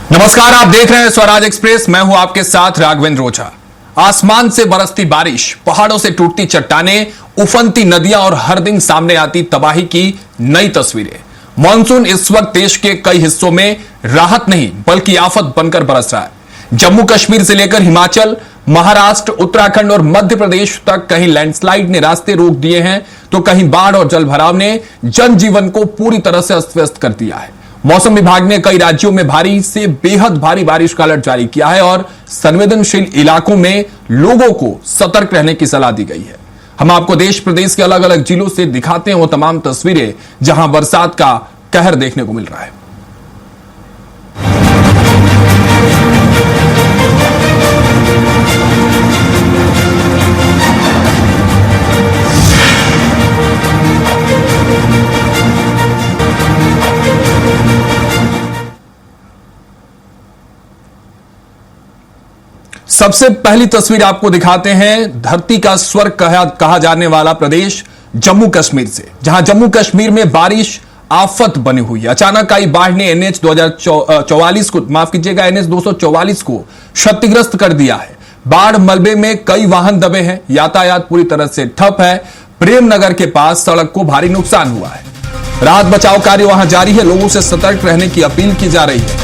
नमस्कार, आप देख रहे हैं स्वराज एक्सप्रेस। मैं हूं आपके साथ राघवेंद्र ओझा। आसमान से बरसती बारिश, पहाड़ों से टूटती चट्टानें, उफनती नदियां और हर दिन सामने आती तबाही की नई तस्वीरें। मानसून इस वक्त देश के कई हिस्सों में राहत नहीं बल्कि आफत बनकर बरस रहा है। जम्मू कश्मीर से लेकर हिमाचल, महाराष्ट्र, उत्तराखंड और मध्य प्रदेश तक कहीं लैंडस्लाइड ने रास्ते रोक दिए हैं तो कहीं बाढ़ और जलभराव ने जनजीवन को पूरी तरह से अस्त व्यस्त कर दिया है। मौसम विभाग ने कई राज्यों में भारी से बेहद भारी बारिश का अलर्ट जारी किया है और संवेदनशील इलाकों में लोगों को सतर्क रहने की सलाह दी गई है। हम आपको देश प्रदेश के अलग अलग जिलों से दिखाते हैं वो तमाम तस्वीरें जहां बरसात का कहर देखने को मिल रहा है। सबसे पहली तस्वीर आपको दिखाते हैं धरती का स्वर्ग कहा जाने वाला प्रदेश जम्मू कश्मीर से, जहां जम्मू कश्मीर में बारिश आफत बनी हुई है। अचानक आई बाढ़ ने एनएच 244 को माफ कीजिएगा एनएच 244 को क्षतिग्रस्त कर दिया है। बाढ़ मलबे में कई वाहन दबे हैं, यातायात पूरी तरह से ठप है। प्रेमनगर के पास सड़क को भारी नुकसान हुआ है। राहत बचाव कार्य वहां जारी है, लोगों से सतर्क रहने की अपील की जा रही है।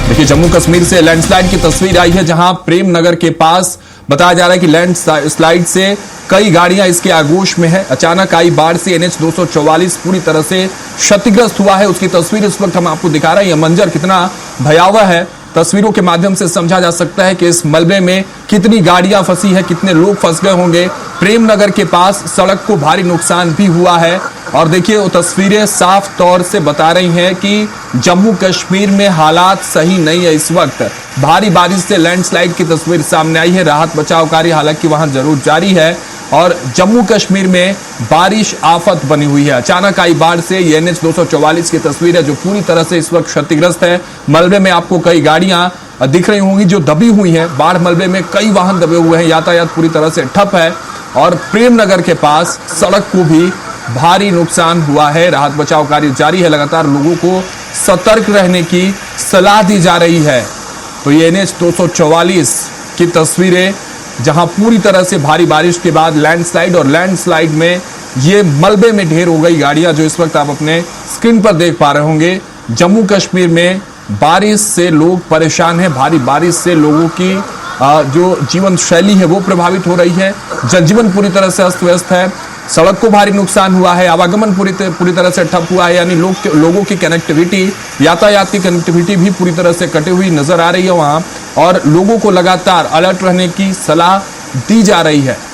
देखिए, जम्मू कश्मीर से लैंडस्लाइड की तस्वीर आई है, जहां प्रेम नगर के पास बताया जा रहा है कि लैंडस्लाइड से कई गाड़ियां इसके आगोश में है। अचानक आई बाढ़ से एनएच 244 पूरी तरह से क्षतिग्रस्त हुआ है। उसकी तस्वीर इस वक्त हम आपको दिखा रहे हैं। यह मंजर कितना भयावह है, तस्वीरों के माध्यम से समझा जा सकता है कि इस मलबे में कितनी गाड़ियां फंसी है, कितने लोग फंस गए होंगे। प्रेम नगर के पास सड़क को भारी नुकसान भी हुआ है और देखिए वो तस्वीरें साफ तौर से बता रही हैं कि जम्मू कश्मीर में हालात सही नहीं है। इस वक्त भारी बारिश से लैंडस्लाइड की तस्वीर सामने आई है। राहत बचाव कार्य हालांकि वहां जरूर जारी है और जम्मू कश्मीर में बारिश आफत बनी हुई है। अचानक आई बाढ़ से ये एनएच 244 की तस्वीर है जो पूरी तरह से इस वक्त क्षतिग्रस्त है। मलबे में आपको कई गाड़ियां दिख रही होंगी जो दबी हुई हैं। बाढ़ मलबे में कई वाहन दबे हुए हैं, यातायात पूरी तरह से ठप है और प्रेम नगर के पास सड़क को भी भारी नुकसान हुआ है। राहत बचाव कार्य जारी है, लगातार लोगों को सतर्क रहने की सलाह दी जा रही है। तो ये एनएच 244 की तस्वीरें जहां पूरी तरह से भारी बारिश के बाद लैंडस्लाइड और लैंडस्लाइड में ये मलबे में ढेर हो गई गाड़ियां जो इस वक्त आप अपने स्क्रीन पर देख पा रहे होंगे। जम्मू कश्मीर में बारिश से लोग परेशान हैं। भारी बारिश से लोगों की जो जीवन शैली है वो प्रभावित हो रही है। जनजीवन पूरी तरह से अस्त व्यस्त है। सड़क को भारी नुकसान हुआ है, आवागमन पूरी तरह से ठप हुआ है, यानी लोगों की कनेक्टिविटी, यातायात की कनेक्टिविटी भी पूरी तरह से कटी हुई नजर आ रही है वहां और लोगों को लगातार अलर्ट रहने की सलाह दी जा रही है।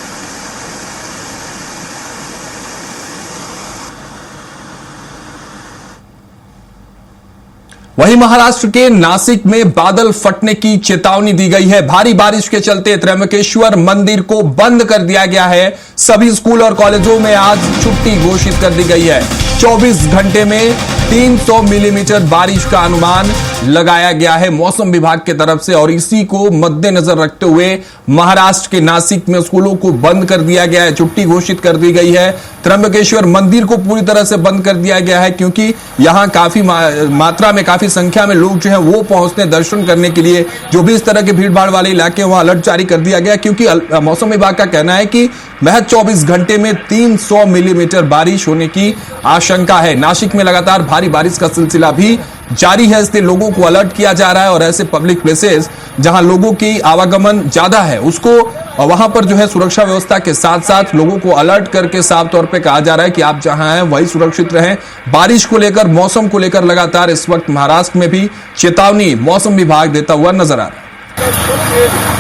वहीं महाराष्ट्र के नासिक में बादल फटने की चेतावनी दी गई है। भारी बारिश के चलते त्र्यंबकेश्वर मंदिर को बंद कर दिया गया है। सभी स्कूल और कॉलेजों में आज छुट्टी घोषित कर दी गई है। 24 घंटे में 300 मिलीमीटर बारिश का अनुमान लगाया गया है मौसम विभाग की तरफ से और इसी को मद्देनजर रखते हुए महाराष्ट्र के नासिक में स्कूलों को बंद कर दिया गया है, छुट्टी घोषित कर दी गई है। त्र्यंबकेश्वर मंदिर को पूरी तरह से बंद कर दिया गया है क्योंकि यहां काफी मात्रा में, काफी संख्या में लोग जो है वो पहुंचते हैं दर्शन करने के लिए। जो भी इस तरह के भीड़ भाड़ वाले इलाके वहां अलर्ट जारी कर दिया गया क्योंकि मौसम विभाग का कहना है कि महज 24 घंटे में 300 मिलीमीटर बारिश होने की आशंका है। नासिक में लगातार भारी बारिश का सिलसिला भी जारी है, इसलिए लोगों को अलर्ट किया जा रहा है और ऐसे पब्लिक प्लेसेस जहां लोगों की आवागमन ज्यादा है उसको वहां पर जो है सुरक्षा व्यवस्था के साथ साथ लोगों को अलर्ट करके साफ तौर पे कहा जा रहा है कि आप जहां हैं वही सुरक्षित रहें। बारिश को लेकर, मौसम को लेकर लगातार इस वक्त महाराष्ट्र में भी चेतावनी मौसम विभाग देता हुआ नजर आ रहा है।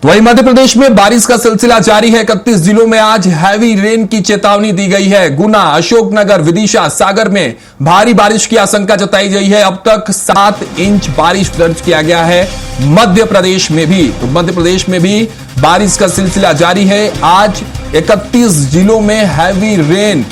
वहीं मध्य प्रदेश में बारिश का सिलसिला जारी है। 31 जिलों में आज हैवी रेन की चेतावनी दी गई है। गुना, अशोकनगर, विदिशा, सागर में भारी बारिश की आशंका जताई गई है। अब तक 7 इंच बारिश दर्ज किया गया है मध्य प्रदेश में भी। तो मध्य प्रदेश में भी बारिश का सिलसिला जारी है। आज 31 जिलों में हैवी रेन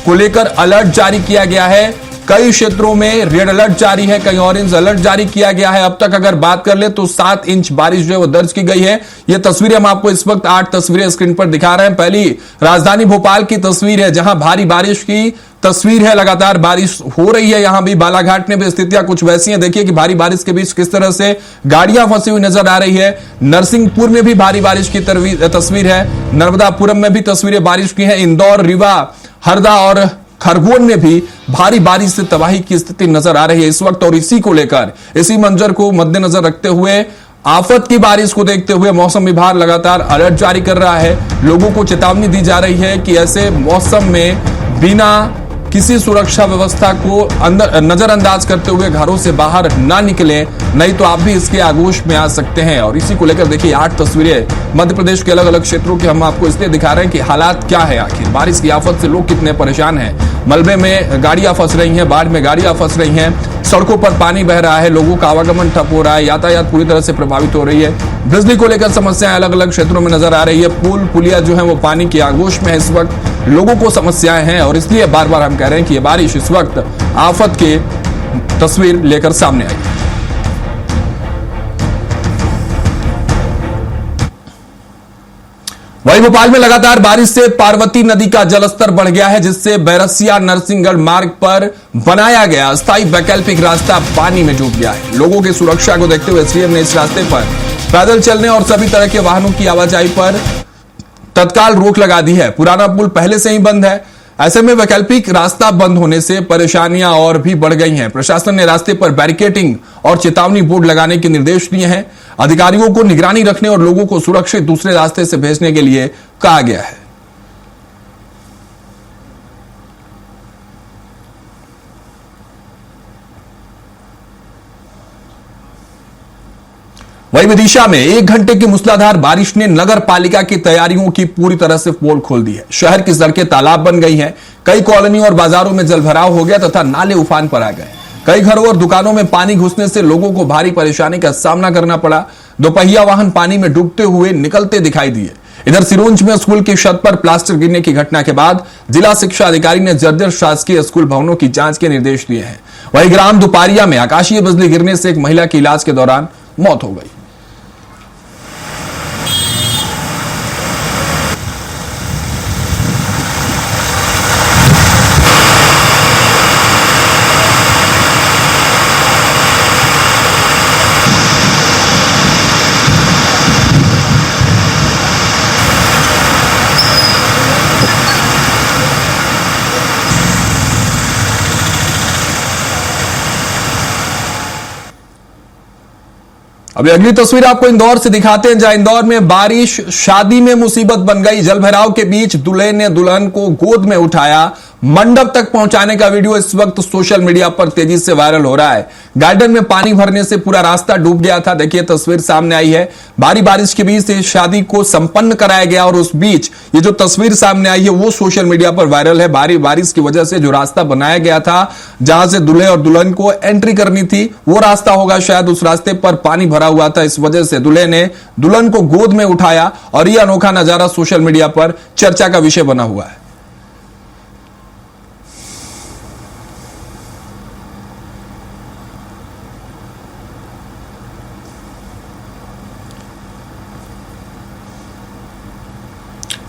को लेकर अलर्ट जारी किया गया है। कई क्षेत्रों में रेड अलर्ट जारी है, कहीं ऑरेंज अलर्ट जारी किया गया है। अब तक अगर बात कर ले तो 7 इंच बारिश जो है वो दर्ज की गई है। ये तस्वीरें हम आपको इस वक्त 8 तस्वीरें स्क्रीन पर दिखा रहे हैं। पहली राजधानी भोपाल की तस्वीर है, जहां भारी बारिश की तस्वीर है। लगातार बारिश हो रही है, यहां भी बालाघाट में भी स्थितियां कुछ वैसी हैं। देखिए कि भारी बारिश के बीच किस तरह से गाड़ियां फंसी हुई नजर आ रही है। नरसिंहपुर में भी भारी बारिश की तस्वीर है, नर्मदापुरम में भी तस्वीरें बारिश की हैं। इंदौर, रीवा, हरदा और खरगोन में भी भारी बारिश से तबाही की स्थिति नजर आ रही है इस वक्त। और इसी को लेकर, इसी मंजर को मद्देनजर रखते हुए, आफत की बारिश को देखते हुए मौसम विभाग लगातार अलर्ट जारी कर रहा है। लोगों को चेतावनी दी जा रही है कि ऐसे मौसम में बिना किसी सुरक्षा व्यवस्था को नजरअंदाज करते हुए घरों से बाहर ना निकलें, नहीं तो आप भी इसके आगोश में आ सकते हैं। और इसी को लेकर देखिए 8 तस्वीरें मध्य प्रदेश के अलग अलग क्षेत्रों के हम आपको इसलिए दिखा रहे हैं कि हालात क्या है, आखिर बारिश की आफत से लोग कितने परेशान हैं। मलबे में गाड़ियां फंस रही हैं, बाढ़ में गाड़ियां फंस रही हैं, सड़कों पर पानी बह रहा है, लोगों का आवागमन ठप हो रहा है, यातायात पूरी तरह से प्रभावित हो रही है। बिजली को लेकर समस्याएं अलग अलग क्षेत्रों में नजर आ रही है। पुल पुलिया जो है वो पानी की आगोश में है इस वक्त, लोगों को समस्याएं हैं। और इसलिए बार बार हम कह रहे हैं कि ये बारिश इस वक्त आफत के तस्वीर लेकर सामने आई है। वहीं भोपाल में लगातार बारिश से पार्वती नदी का जलस्तर बढ़ गया है, जिससे बैरसिया नरसिंहगढ़ मार्ग पर बनाया गया अस्थायी वैकल्पिक रास्ता पानी में डूब गया है। लोगों की सुरक्षा को देखते हुए एसडीएम ने इस रास्ते पर पैदल चलने और सभी तरह के वाहनों की आवाजाही पर तत्काल रोक लगा दी है। पुराना पुल पहले से ही बंद है, ऐसे में वैकल्पिक रास्ता बंद होने से परेशानियां और भी बढ़ गई हैं। प्रशासन ने रास्ते पर बैरिकेडिंग और चेतावनी बोर्ड लगाने के निर्देश दिए हैं। अधिकारियों को निगरानी रखने और लोगों को सुरक्षित दूसरे रास्ते से भेजने के लिए कहा गया है। वहीं विदिशा में 1 घंटे की मूसलाधार बारिश ने नगर पालिका की तैयारियों की पूरी तरह से पोल खोल दी है। शहर की सड़कें तालाब बन गई हैं, कई कॉलोनी और बाजारों में जलभराव हो गया तथा नाले उफान पर आ गए। कई घरों और दुकानों में पानी घुसने से लोगों को भारी परेशानी का सामना करना पड़ा। दोपहिया वाहन पानी में डूबते हुए निकलते दिखाई दिए। इधर सिरोंज में स्कूल की छत पर प्लास्टर गिरने की घटना के बाद जिला शिक्षा अधिकारी ने जर्जर शासकीय स्कूल भवनों की जांच के निर्देश दिए हैं। वहीं ग्राम दुपारिया में आकाशीय बिजली गिरने से एक महिला की इलाज के दौरान मौत हो गई। अभी अगली तस्वीर आपको इंदौर से दिखाते हैं, जहां इंदौर में बारिश शादी में मुसीबत बन गई। जलभराव के बीच दूल्हे ने दुल्हन को गोद में उठाया, मंडप तक पहुंचाने का वीडियो इस वक्त सोशल मीडिया पर तेजी से वायरल हो रहा है। गार्डन में पानी भरने से पूरा रास्ता डूब गया था। देखिए तस्वीर सामने आई है, भारी बारिश के बीच इस शादी को संपन्न कराया गया और उस बीच ये जो तस्वीर सामने आई है वो सोशल मीडिया पर वायरल है। भारी बारिश की वजह से जो रास्ता बनाया गया था, जहां से दूल्हे और दुल्हन को एंट्री करनी थी, वो रास्ता होगा शायद, उस रास्ते पर पानी भरा हुआ था। इस वजह से दूल्हे ने दुल्हन को गोद में उठाया और यह अनोखा नजारा सोशल मीडिया पर चर्चा का विषय बना हुआ है।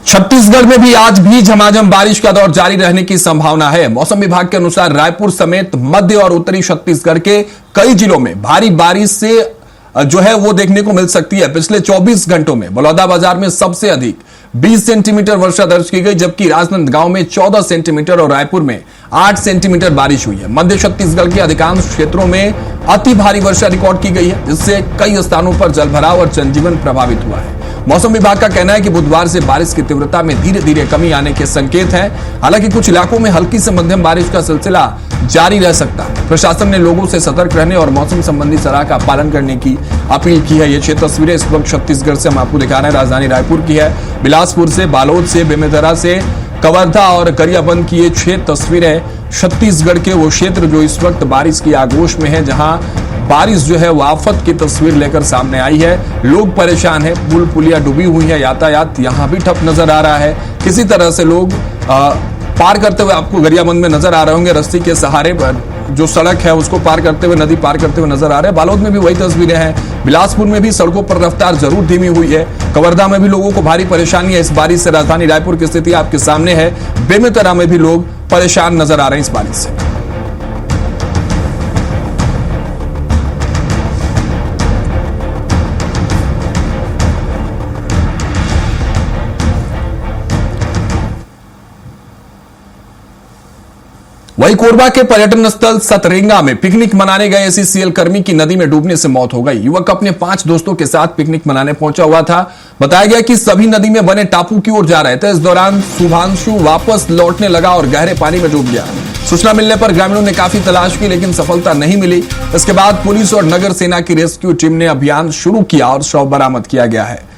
छत्तीसगढ़ में भी आज भी झमाझम बारिश का दौर जारी रहने की संभावना है। मौसम विभाग के अनुसार रायपुर समेत मध्य और उत्तरी छत्तीसगढ़ के कई जिलों में भारी बारिश से जो है वो देखने को मिल सकती है। पिछले 24 घंटों में बलौदाबाजार में सबसे अधिक 20 सेंटीमीटर वर्षा दर्ज की गई, जबकि राजनांदगांव में 14 सेंटीमीटर और रायपुर में 8 सेंटीमीटर बारिश हुई है। मध्य छत्तीसगढ़ के अधिकांश क्षेत्रों में अति भारी वर्षा रिकॉर्ड की गई है, जिससे कई स्थानों पर जलभराव और जनजीवन प्रभावित हुआ है। मौसम विभाग का कहना है कि बुधवार से बारिश की तीव्रता में धीरे धीरे कमी आने के संकेत हैं। हालांकि कुछ इलाकों में हल्की से मध्यम बारिश का सिलसिला जारी रह सकता है। प्रशासन ने लोगों से सतर्क रहने और मौसम संबंधी सलाह का पालन करने की अपील की है। ये 6 तस्वीरें इस वक्त छत्तीसगढ़ से हम आपको दिखा रहे हैं। राजधानी रायपुर की है, बिलासपुर से, बालोद से, बेमेतरा से, कवर्धा और गरियाबंद की ये 6 तस्वीरें छत्तीसगढ़ के वो क्षेत्र जो इस वक्त बारिश की आगोश में है, जहां बारिश जो है वो आफत की तस्वीर लेकर सामने आई है। लोग परेशान हैं, पुल पुलिया डूबी हुई है, यातायात यहां भी ठप नजर आ रहा है। किसी तरह से लोग पार करते हुए आपको गरियाबंद में नजर आ रहे होंगे रस्सी के सहारे पर। जो सड़क है उसको पार करते हुए, नदी पार करते हुए नजर आ रहे हैं। बालोद में भी वही तस्वीरें हैं। बिलासपुर में भी सड़कों पर रफ्तार जरूर धीमी हुई है। कवर्धा में भी लोगों को भारी परेशानी है इस बारिश से। राजधानी रायपुर की स्थिति आपके सामने है। बेमेतरा में भी लोग परेशान नजर आ रहे हैं इस बारिश से। वहीं कोरबा के पर्यटन स्थल सतरेंगा में पिकनिक मनाने गए एसईसीएल कर्मी की नदी में डूबने से मौत हो गई। युवक अपने 5 दोस्तों के साथ पिकनिक मनाने पहुंचा हुआ था। बताया गया कि सभी नदी में बने टापू की ओर जा रहे थे। इस दौरान शुभांशु वापस लौटने लगा और गहरे पानी में डूब गया। सूचना मिलने पर ग्रामीणों ने काफी तलाश की लेकिन सफलता नहीं मिली। इसके बाद पुलिस और नगर सेना की रेस्क्यू टीम ने अभियान शुरू किया और शव बरामद किया गया है।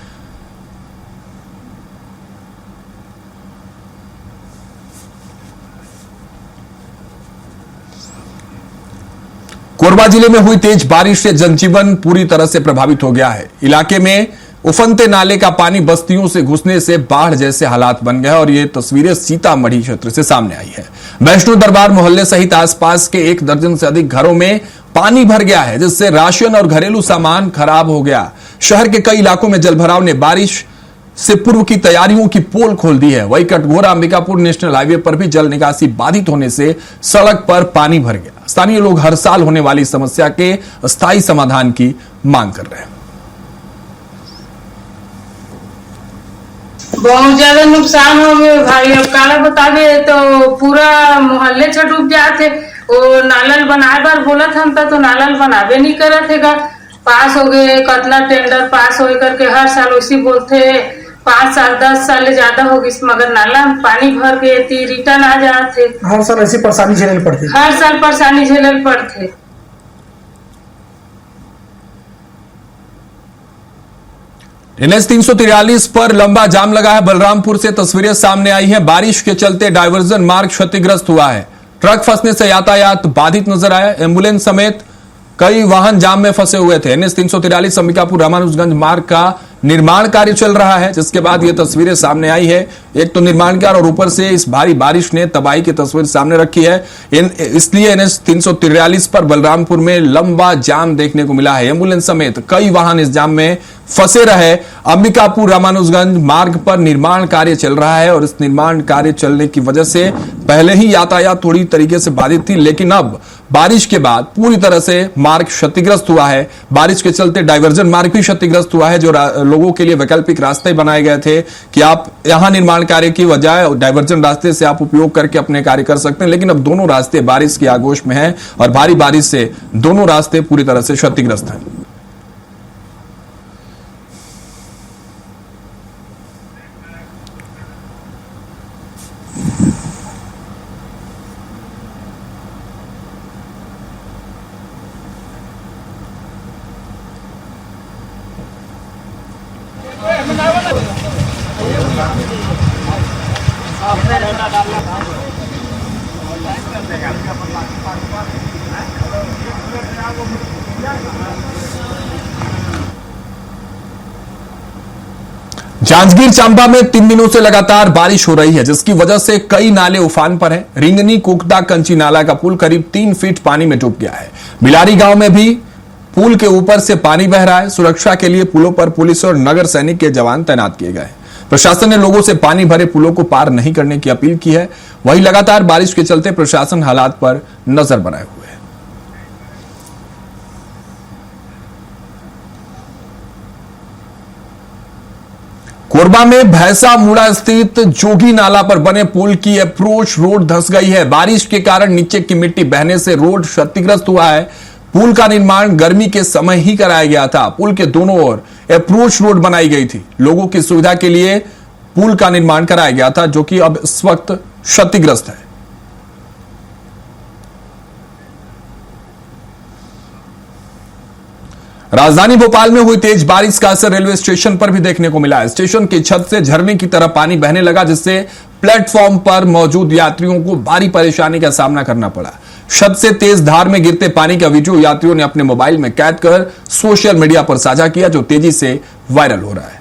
कोरबा जिले में हुई तेज बारिश से जनजीवन पूरी तरह से प्रभावित हो गया है। इलाके में उफनते नाले का पानी बस्तियों से घुसने से बाढ़ जैसे हालात बन गए और ये तस्वीरें सीतामढ़ी क्षेत्र से सामने आई है। वैष्णो दरबार मोहल्ले सहित आसपास के 1 दर्जन से अधिक घरों में पानी भर गया है, जिससे राशन और घरेलू सामान खराब हो गया। शहर के कई इलाकों में जलभराव ने बारिश से पूर्व की तैयारियों की पोल खोल दी है। वहीं कटघोरा अंबिकापुर नेशनल हाईवे पर भी जल निकासी बाधित होने से सड़क पर पानी भर गया। स्थानीय लोग हर साल होने वाली समस्या के स्थायी समाधान की मांग कर रहे हैं। बहुत ज्यादा नुकसान हो गया भाई। अब काला बतावे तो पूरा मोहल्ले से डूब जाते। वो नालल बनाए बार बोला था तो नालल बनावे नहीं करा थे। पास हो गए कतला टेंडर पास हो करके हर साल उसी बोलते 5 साल 10 साल ज्यादा हो गई, मगर नाला में पानी भर के रिटर्न आ जाते। हर साल ऐसी परेशानी झेलनी पड़ती। हर साल परेशानी झेलनी पड़ती। NH 343 पर लंबा जाम लगा है। बलरामपुर से तस्वीरें सामने आई हैं। बारिश के चलते डायवर्जन मार्ग क्षतिग्रस्त हुआ है। ट्रक फंसने से यातायात बाधित नजर आया। एम्बुलेंस समेत कई वाहन जाम में फंसे हुए थे। NH 343 अंबिकापुर रामानुजगंज मार्ग का निर्माण कार्य चल रहा है, जिसके बाद ये तस्वीरें सामने आई है। एक तो निर्माण कार्य और ऊपर से इस भारी बारिश ने तबाही की तस्वीर सामने रखी है। इसलिए NH 343 पर बलरामपुर में लंबा जाम देखने को मिला है। एम्बुलेंस समेत कई वाहन इस जाम में फंसे रहे। अंबिकापुर रामानुजगंज मार्ग पर निर्माण कार्य चल रहा है और इस निर्माण कार्य चलने की वजह से पहले ही यातायात थोड़ी तरीके से बाधित थी, लेकिन अब बारिश के बाद पूरी तरह से मार्ग क्षतिग्रस्त हुआ है। बारिश के चलते डायवर्जन मार्ग भी क्षतिग्रस्त हुआ है। जो लोगों के लिए वैकल्पिक रास्ते बनाए गए थे कि आप यहां निर्माण कार्य की बजाय डायवर्जन रास्ते से आप उपयोग करके अपने कार्य कर सकते हैं, लेकिन अब दोनों रास्ते बारिश की आगोश में हैं और भारी बारिश से दोनों रास्ते पूरी तरह से क्षतिग्रस्त हैं। जांजगीर चांपा में 3 दिनों से लगातार बारिश हो रही है, जिसकी वजह से कई नाले उफान पर हैं। रिंगनी कुकदा कंची नाला का पुल करीब 3 फीट पानी में डूब गया है। बिलारी गांव में भी पुल के ऊपर से पानी बह रहा है। सुरक्षा के लिए पुलों पर पुलिस और नगर सैनिक के जवान तैनात किए गए। प्रशासन ने लोगों से पानी भरे पुलों को पार नहीं करने की अपील की है। वहीं लगातार बारिश के चलते प्रशासन हालात पर नजर बनाए हुए है। कोरबा में भैंसा मुड़ा स्थित जोगी नाला पर बने पुल की अप्रोच रोड धंस गई है। बारिश के कारण नीचे की मिट्टी बहने से रोड क्षतिग्रस्त हुआ है। पुल का निर्माण गर्मी के समय ही कराया गया था। पुल के दोनों ओर अप्रोच रोड बनाई गई थी। लोगों की सुविधा के लिए पुल का निर्माण कराया गया था, जो कि अब इस वक्त क्षतिग्रस्त है। राजधानी भोपाल में हुई तेज बारिश का असर रेलवे स्टेशन पर भी देखने को मिला है। स्टेशन की छत से झरने की तरह पानी बहने लगा, जिससे प्लेटफॉर्म पर मौजूद यात्रियों को भारी परेशानी का सामना करना पड़ा। छत से तेज धार में गिरते पानी का वीडियो यात्रियों ने अपने मोबाइल में कैद कर सोशल मीडिया पर साझा किया, जो तेजी से वायरल हो रहा है।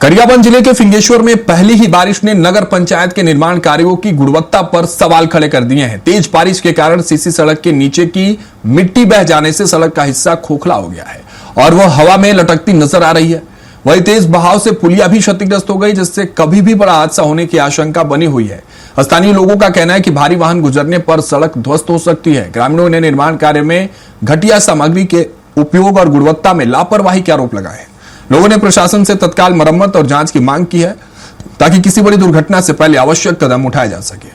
गरियाबंद जिले के फिंगेश्वर में पहली ही बारिश ने नगर पंचायत के निर्माण कार्यों की गुणवत्ता पर सवाल खड़े कर दिए हैं। तेज बारिश के कारण सीसी सड़क के नीचे की मिट्टी बह जाने से सड़क का हिस्सा खोखला हो गया है और वह हवा में लटकती नजर आ रही है। वही तेज बहाव से पुलिया भी क्षतिग्रस्त हो गई, जिससे कभी भी बड़ा हादसा होने की आशंका बनी हुई है। स्थानीय लोगों का कहना है कि भारी वाहन गुजरने पर सड़क ध्वस्त हो सकती है। ग्रामीणों ने निर्माण कार्य में घटिया सामग्री के उपयोग और गुणवत्ता में लापरवाही के आरोप लगाए हैं। लोगों ने प्रशासन से तत्काल मरम्मत और जांच की मांग की है ताकि किसी बड़ी दुर्घटना से पहले आवश्यक कदम उठाए जा सके।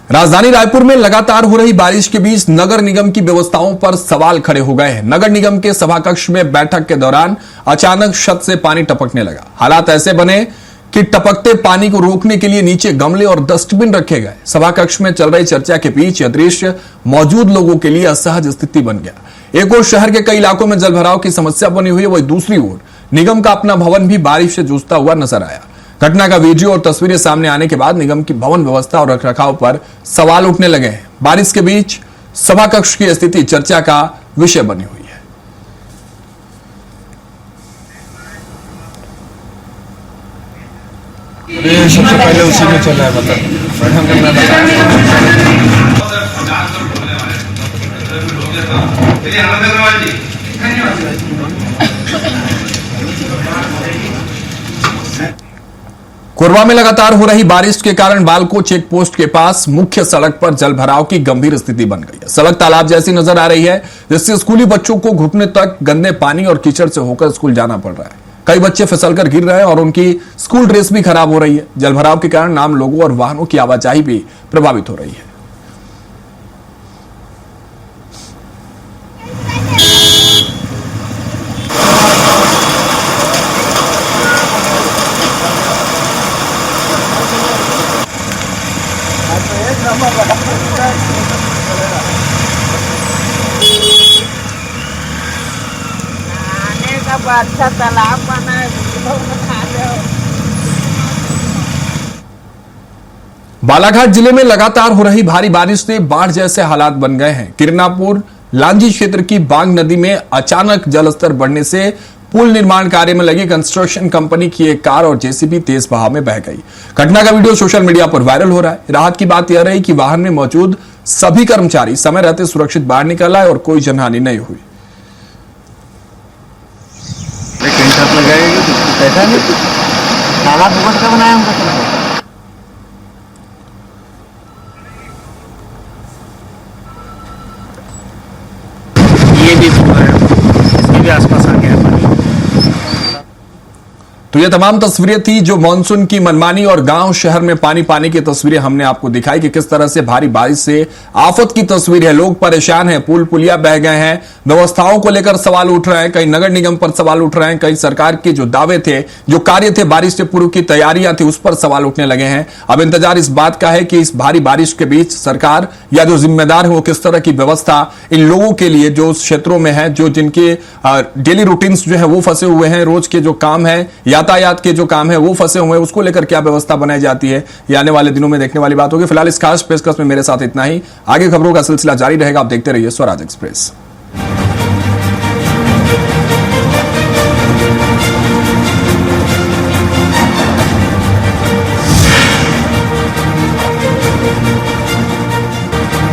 राजधानी रायपुर में लगातार हो रही बारिश के बीच नगर निगम की व्यवस्थाओं पर सवाल खड़े हो गए हैं। नगर निगम के सभाकक्ष में बैठक के दौरान अचानक छत से पानी टपकने लगा। हालात ऐसे बने कि टपकते पानी को रोकने के लिए नीचे गमले और डस्टबिन रखे गए। सभाकक्ष में चल रही चर्चा के बीच यह दृश्य मौजूद लोगों के लिए असहज स्थिति बन गया। एक ओर शहर के कई इलाकों में जलभराव की समस्या बनी हुई है, वहीं दूसरी ओर निगम का अपना भवन भी बारिश से जूझता हुआ नजर आया। घटना का वीडियो और तस्वीरें सामने आने के बाद निगम की भवन व्यवस्था और रखरखाव पर सवाल उठने लगे हैं। बारिश के बीच सभाकक्ष की स्थिति चर्चा का विषय बनी हुई है। सबसे पहले उसी में चल रहा है, कोरबा में लगातार हो रही बारिश के कारण बालको चेक पोस्ट के पास मुख्य सड़क पर जलभराव की गंभीर स्थिति बन गई है। सड़क तालाब जैसी नजर आ रही है, जिससे स्कूली बच्चों को घुटने तक गंदे पानी और कीचड़ से होकर स्कूल जाना पड़ रहा है। कई बच्चे फिसलकर गिर रहे हैं और उनकी स्कूल ड्रेस भी खराब हो रही है। जलभराव के कारण आम लोगों और वाहनों की आवाजाही भी प्रभावित हो रही है। अच्छा तालाब बना है। बालाघाट जिले में लगातार हो रही भारी बारिश से बाढ़ जैसे हालात बन गए हैं। किरनापुर लांजी क्षेत्र की बांग नदी में अचानक जलस्तर बढ़ने से पुल निर्माण कार्य में लगी कंस्ट्रक्शन कंपनी की एक कार और जेसीबी तेज बहाव में बह गई। घटना का वीडियो सोशल मीडिया पर वायरल हो रहा है। राहत की बात यह रही कि वाहन में मौजूद सभी कर्मचारी समय रहते सुरक्षित बाहर निकल आए और कोई जनहानि नहीं हुई। पैसा नहीं तालाब भूगोल का बनाया हमको। ये भी इसके भी आसपास आ गया पानी। तो ये तमाम तस्वीरें थी जो मानसून की मनमानी और गांव शहर में पानी पानी की तस्वीरें हमने आपको दिखाई कि किस तरह से भारी बारिश से आफत की तस्वीर है। लोग परेशान हैं, पुल पुलिया बह गए हैं, व्यवस्थाओं को लेकर सवाल उठ रहे हैं। कई नगर निगम पर सवाल उठ रहे हैं, कई सरकार के जो दावे थे, जो कार्य थे, बारिश से पूर्व की तैयारियां थी, उस पर सवाल उठने लगे हैं। अब इंतजार इस बात का है कि इस भारी बारिश के बीच सरकार या जो जिम्मेदार है वो किस तरह की व्यवस्था इन लोगों के लिए जो क्षेत्रों में है, जो जिनके डेली रूटीन्स जो है वो फंसे हुए हैं, रोज के जो काम है, यातायात के जो काम है वो फंसे हुए हैं, उसको लेकर क्या व्यवस्था बनाई जाती है, ये आने वाले दिनों में देखने वाली बात होगी। फिलहाल इस खास पेशकश में मेरे साथ इतना ही। आगे खबरों का सिलसिला जारी रहेगा। आप देखते रहिए स्वराज एक्सप्रेस।